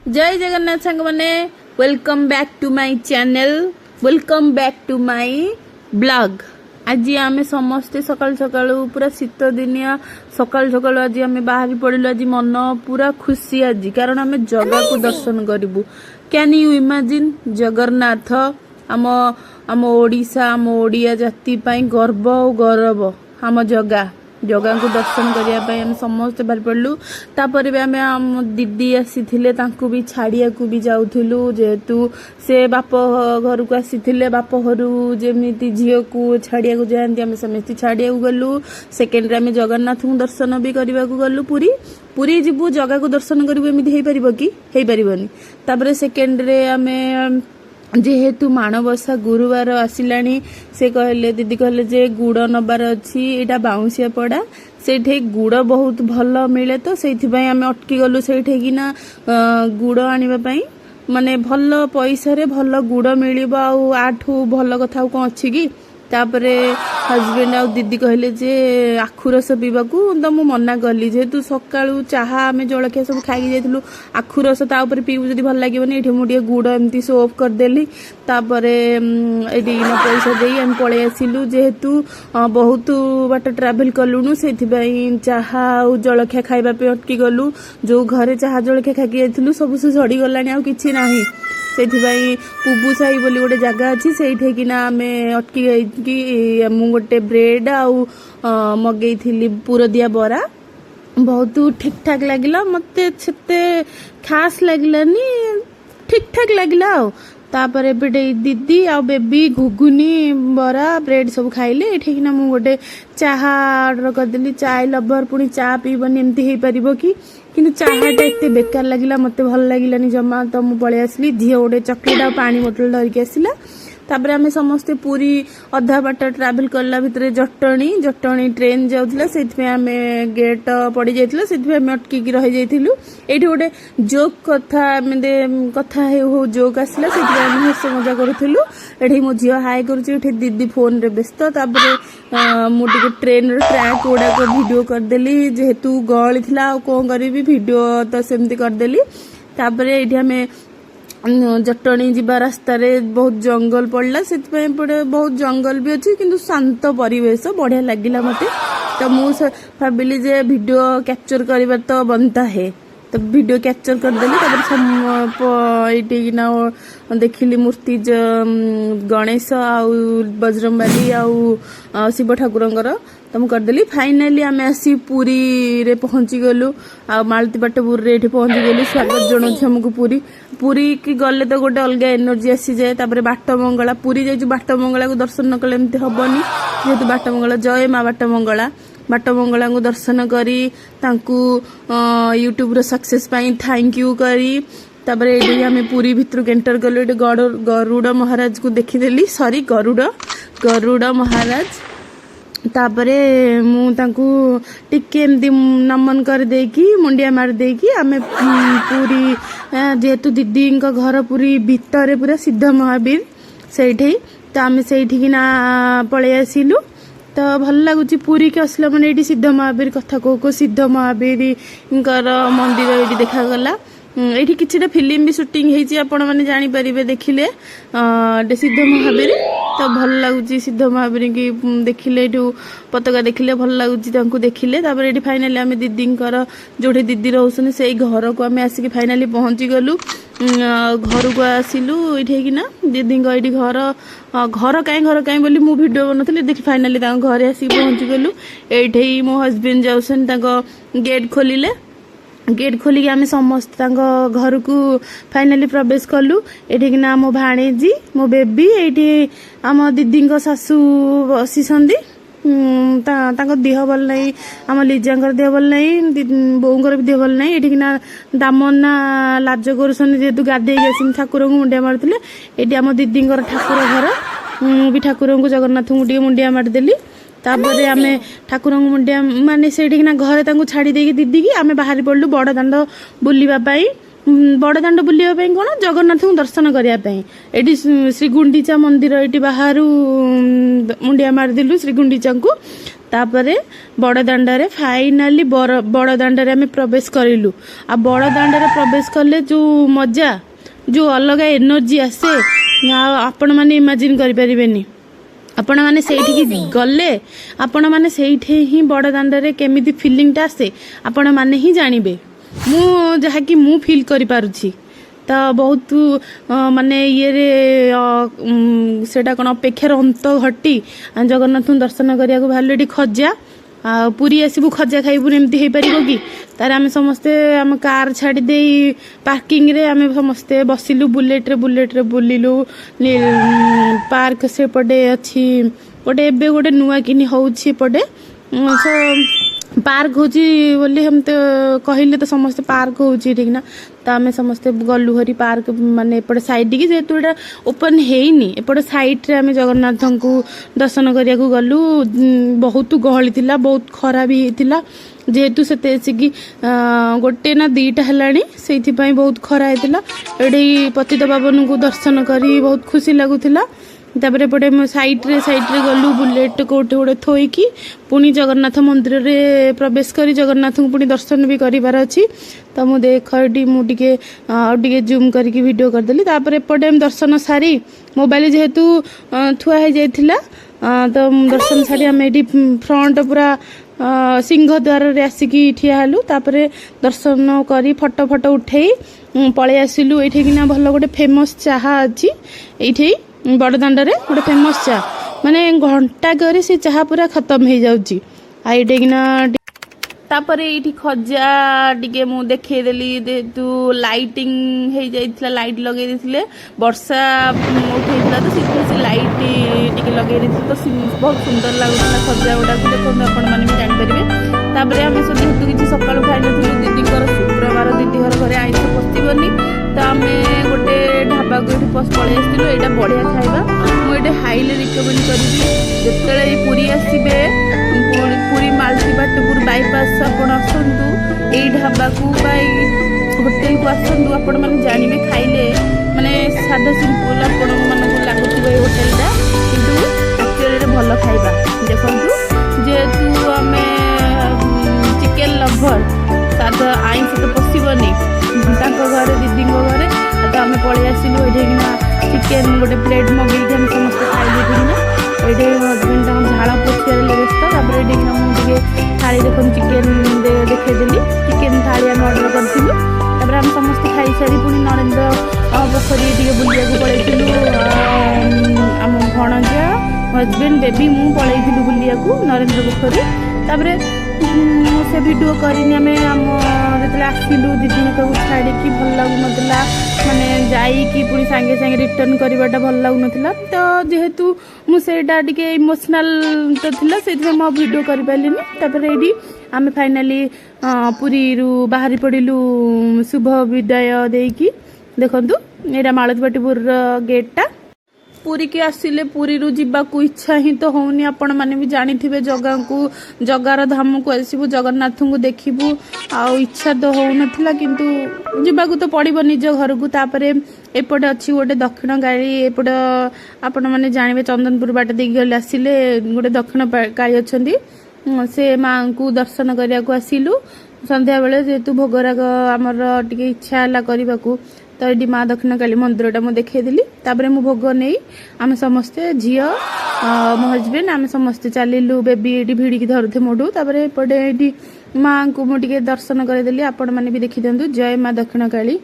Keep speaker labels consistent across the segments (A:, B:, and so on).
A: जय जगन्नाथ सांग मैंने welcome back to my channel welcome back to my blog. आज आम समस्ते सकाल सकाल पूरा शीत दिनिया सकाल सकाल आज आम बाहरी पड़िलु। आज मन पूरा खुशी आज कारण आम जगह को दर्शन करूँ। कैन यू इमेजिन जगन्नाथ आम आम ओडिशा आम ओडिया जाति गर्व और गौरव आम जगह जगह को दर्शन करने समस्त बाहर पड़लु। तापर भी आम आम दीदी आसी भी छाड़िया को भी जाऊलु जेहेतु से बाप घर को आसी बाप घर जमी झील को छाड़िया को जाती आम समस्त छाड़िया गलु। सेकेंड आम जगन्नाथ को दर्शन भी करने को गलु। पुरी पुरी जीवु जगह को दर्शन करूँ एमती हो पार कि हो पार। सेकेंड आम जेहेतु माणबसा गुरुवार आसिलानी से कहले दीदी कहले जे गुड़ नबार अच्छी एटा बाउंसिया पड़ा से गुड़ बहुत भल मिले तो से आम अटकी गलु से गुड़ आने माने भल पैसा रे भल गुड़ मिल आठू भल कथा कौन अच्छी कि तापरे हजबैंड आ दीदी कहले जे आखु रस पीवा तो मु मना कली जेहेतु सकाळू चाहा आम जलखिया सब खाई जाइलु आखु रस तापर पीबू जदि भल लागोनी ये मुझे गुड़ एमती सो ऑफ करदेली। तापरे ये पैसा दे आम पलि आसिलु जेहेतु बहुत बाट ट्रावेल कलुनु से चाहा जलखिया खाइबा पे अटकी गलु। जो घरे चाहा जलखिया खाई जाइलु सब से झड़ी गलानी आ किछि नाही से पुबू साही बोली गोटे जगह अच्छी से आम अटकी गई मु गोटे ब्रेड आउ मगई थी पुर दिया बरा बहुत ठीक ठाक लगिला मते छते खास लगलानी ठीक ठाक लगिला। तापर दीदी आ बेबी घुगुनी बरा ब्रेड सब खाइले ये मु गोटे चाहा ऑर्डर करदेली। चाय लवर पुणी चा पीबनी एमती हो पार कि किंतु चाहाटा एत बेकार लगिला मत भल लगिलानी जमा तो मुझे पलि आसली झील गोटे चॉकलेट आ पानी बोतल धरिक आसला। तापर आम समस्ते पूरी अधा बाट ट्रावेल करला भितर जटणी ट्रेन जाऊला से आम गेट पड़ जाइला से आम अटकी रही जाइलु। ये गोटे जोक कथा कथा हो जोक आसला से हस मजा करूँ। ये मो झील हाय कर दीदी फोन रे व्यस्त मुझे ट्रेन ट्रैक गुड़ाक भिडियो करदेली जेहेतु गहली थी कौन करी भिडियो तो सेमती करदेली। तापर ये आम जटणी जीवा रास्तार बहुत जंगल पड़ला से बहुत जंगल भी अच्छी किंतु शांत परिवेश बढ़िया लगिला मते। तो मुझे भाविली जे वीडियो कैप्चर करवा तो बनता है तो वीडियो कैप्चर करदेली। ये देखिली मूर्ति गणेश आउ बजरंगबाली आउ शिव ठाकुरंकर तो मुझे करदेली। फाइनाली आम आसी पुरी रे पहुंची गलु आ मालती बाटपुर रे पहुंची गलु स्वागत जनाऊँ आमको पुरी पुरी की गले तो गोटे अलग एनर्जी आसी जाए। तापर बाटमंगला पुरी जाइए बाटमंगला को दर्शन न कले एमती हेनी जेहेतु बाटमंगला जय माँ बाटमंगला को दर्शन करी तांकू यूट्यूब रो सक्सेस पाई थैंक यू करी। तापर ये आम पुरी भितर एंटर कलु ये गरुड़ महाराज को देखीदेली सॉरी गरुड़ महाराज। तापरे मुझे टिके एमती नमन कर देकी मुंडिया मार देकी आमे पूरी जेहेतु दीदी घर पूरी भितर पूरा सिद्ध महावीर से तो आम से पलि आसिलु। तो भल लगुच पुरी के असला मैंने ये सिद्ध महावीर कथा को सिद्ध महावीर मंदिर ये देखागला। ये किसी फिल्म भी शूटिंग होती आपण मैंने जानीपर देखिले सिद्ध महावीर तो भल लगुच सिद्ध महावीर की देखिले पताका देखिले भल लगुच देखिले। तापर ये फाइनाली आम दीदी जो दीदी रोशन से घर को आम आसिक फाइनाली पहुंची गलु घर को आसिलु ये दीदी ये घर कहीं बोली मु वीडियो बनौली देखी फाइनाली घरे आसिक पहुंची गलु। ये मो हजबैंड जाऊसन गेट खोलिले गेट खोलिक आम समस्त घर को फाइनाली प्रवेश कलु। ये मो भाणेजी मो बेबी ये आम दीदी सासू बसीसंदी देह भल ना आम लिजा देह भल ना बोर भी देह भल ना ये दामना लाज करुन जेहेतु गाधे आस ठाकुर को मुंडिया मारुले। ये आम दीदी ठाकुर घर भी ठाकुर को जगन्नाथ को मुंडिया मारिदेली। तापर आम ठाकुर मुंडिया माने से घरे छाड़ी देकी दीदी की आम बाहरी पड़लु बड़ दाण्ड बुलवाई बड़ दाण्ड बुलवाई कौन जगन्नाथ को दर्शन करने ये श्री गुंडीचा मंदिर ये बाहर मुंडिया मारिदेलु श्री गुंडीचा को। तापरे बड़दाण्डे फाइनाली बड़दाण्डे आम प्रवेश करूँ आ बड़दाण्डे प्रवेश कले जो मजा जो अलग एनर्जी आसे आपण मैंने इमेजिन करें आपण मैंने से गले आपण मैंने से ही बड़दाण्डे केमी फिलिंगटा आसे आपण मैंने ही जानवे मु जहाँकि मु फिल करि पारुछि तो बहुत माने ये सेटा कौन अपेक्षार अंत घटी जगन्नाथ दर्शन करिया को बाहर ये खजा पुरी आसबू खजा खाइबू एमती हो पार कि तार आम समस्ते आम कार छाड़ी दे पार्किंग रे आम समस्ते बसिलु बुलेट रे बुलिलु पार्क सेपटे अच्छी गोटे एबे गोटे नुआ किनी होउछि पटे सो पार्क होची बोली हम तो कहले तो समस्ते पार्क होची ठीक ना तो आम समस्ते गलु हरी पार्क माने एपटे साइड की जेहेतु एटा ओपन हेनी एपटे साइड रे आम जगन्नाथ को दर्शन करिया को गलु बहुत गहली थिला बहुत खरा भी हेतिला जेहेतु से कि गोटे ना दीटा हेलाणी सेथि पई बहुत खरा हेतिला एडी पतित पावन को दर्शन करी बहुत खुशी लागुथिला तापर पटे साइड रे गलु बुलेट कोटे गोटे थोईकी पुणी जगन्नाथ मंदिर रे प्रवेश करी जगन्नाथ को पुणी दर्शन भी करिवार अछि तो मु देख टी जूम करके वीडियो करदेली तापर एपटे दर्शन सारी मोबाइल जेहेतु थुआ हो जाइथिला तो दर्शन सारी आम ये फ्रंट पूरा सिंह द्वार रे आसिकी ठिया हेलु तापर दर्शन करी फोटो फोटो उठेई पळे आसिलु एठेकिना भल गोटे फेमस चाहा अछि एठी बड़दाण्डे गोटे फेमस चा माने घंटा करे से चाहा पूरा खत्म हो जाउची आइटेकिना तापर ये खजा टिके मु देखदेली जेहेतु लाइटिंग हो जाइथिला लाइट लगे देथिले वर्षा उठेइथिला तो से लाइट टिके लगे देथिले तो बहुत सुंदर लागुଥିଲା खजा गुडा को देखो आपण माने भी जानि परिबे तापर आमे सब जेहेतु किछि सकाळु खाइ नथिलु दीदीकर शुक्रवार दीदी घर घरे आइस पस्तिबनी तो आमे गोटे ढाबा को ये पळै आसिलु एटा बढ़िया खाइबा मुझे हाईली रिकमेंड करी जिते पुरी आसबे पुरी मालतीबाटपुर बाईपास आपण आसतु यही ढाबा को होटेल को आसतु आपण मैंने जानवे खाइले माने सादा सिंपल आपण मानक लगुव होटेलटा किंतु एक्चुअली भल खाइबा देखु जेहेतु आम चिकेन लभर सादा आईंष तो पशबनी घर दीदी घरे तो आम पलि आसिलु ये चिकेन गोटे प्लेट मगेक हम समस्त खाइलुना ये हजबैंड झाड़ पोछिया व्यस्त तापर ये मुझे थाली देख चिकेन देखेदेली चिकेन थाली आम अर्डर करूँ तापर आम समस्त खाई सारी पुणी नरेंद्र पोखरी बुलिया पलैलु आम भणजा हजबैंड बेबी मु पलैलु बुलिया नरेंद्र पोखरी तापर से वीडियो करनी आम जो आसलु दीदी को छाड़ी भल लगुनला माने जाइकी पुणी सांगे सांगे रिटर्न करवाटा भल लगुनला तो जेहेतु मुझे टे इमोशनाल तो थिला से वीडियो कर पारिनी तापर ये आम फाइनाली पुरी बाहरी पड़िलु शुभ विदाय देकी देखंतु एटा मालतीबाटपुर गेटटा पुरी की आसिले पुरी जावाक इच्छा ही तो होनी आपण मैंने भी जानी थे जगह को जगार धाम को आसबू जगन्नाथ को देखबू आ इच्छा तो हो नाला किंतु जावाक तो पड़ो निज घर को तापर एपटे अच्छी गोटे दक्षिण काली एपट आपण मैंने जानवे चंदनपुर बाट गले आसिले गोटे दक्षिण काली अच्छा से माँ को दर्शन करने को आसिलु संध्या बेले जेहेतु भोगराग आमर टे इच्छा है करने को तो ये माँ दक्षिण काली मंदिरटा मुझे देखदेली तापर मु भोग नहीं आम समस्ते झी मो हजबैंड आम समस्ते चलू बेबी ये भिड़िकी धरुथे मोटू तापर एपटे ये माँ को मुझे दर्शन करदेली आपण मैंने भी देखी दिंतु जय माँ दक्षिण काली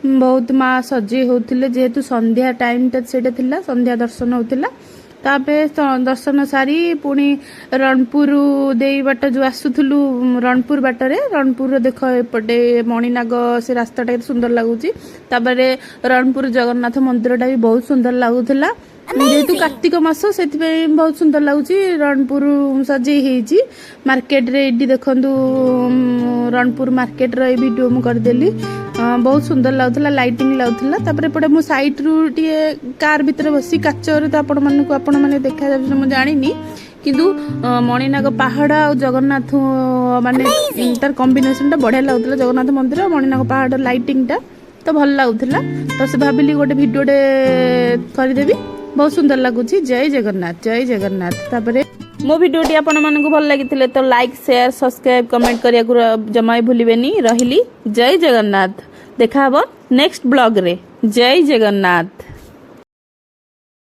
A: बहुत माँ सजे होते जेहेतु संध्या टाइम से संध्या दर्शन होता तापर दर्शन सारी पुणी रणपुर दे बाट जो आसुलु रणपुर बाटरे रणपुर देख एपटे मणिनाग से रास्ताटा सुंदर लगुच तापर रणपुर जगन्नाथ मंदिरटा भी बहुत सुंदर लगुला जेहेतु कार्तिक मास से बहुत सुंदर लगुच रणपुर सजे मार्केट रे देखु रणपुर मार्केट रे वीडियो मु करदेली बहुत सुंदर लगुला लाइटिंग लगुला तापर एपटे मु साइड रु कार भितर बसी काचर तो आपण मैंने देखा जाए मुझे जानी किंतु मणिनाग पहाड़ आ जगन्नाथ माने तार कॉम्बिनेशन टा बढ़िया लगुला जगन्नाथ मंदिर और मणिनाग पहाड़ लाइटिंग टा तो भल लगुला तो से भाविली गोटे वीडियो करदेवी बहुत सुंदर लगुच जय जगन्नाथ तापर मो भिडियोटी आपण मानक भल लगी तो लाइक शेयर सब्सक्राइब कमेंट करिया जमा भूलिबेनी रहिली जय जगन्नाथ देखा हबो नेक्स्ट ब्लॉग रे जय जगन्नाथ।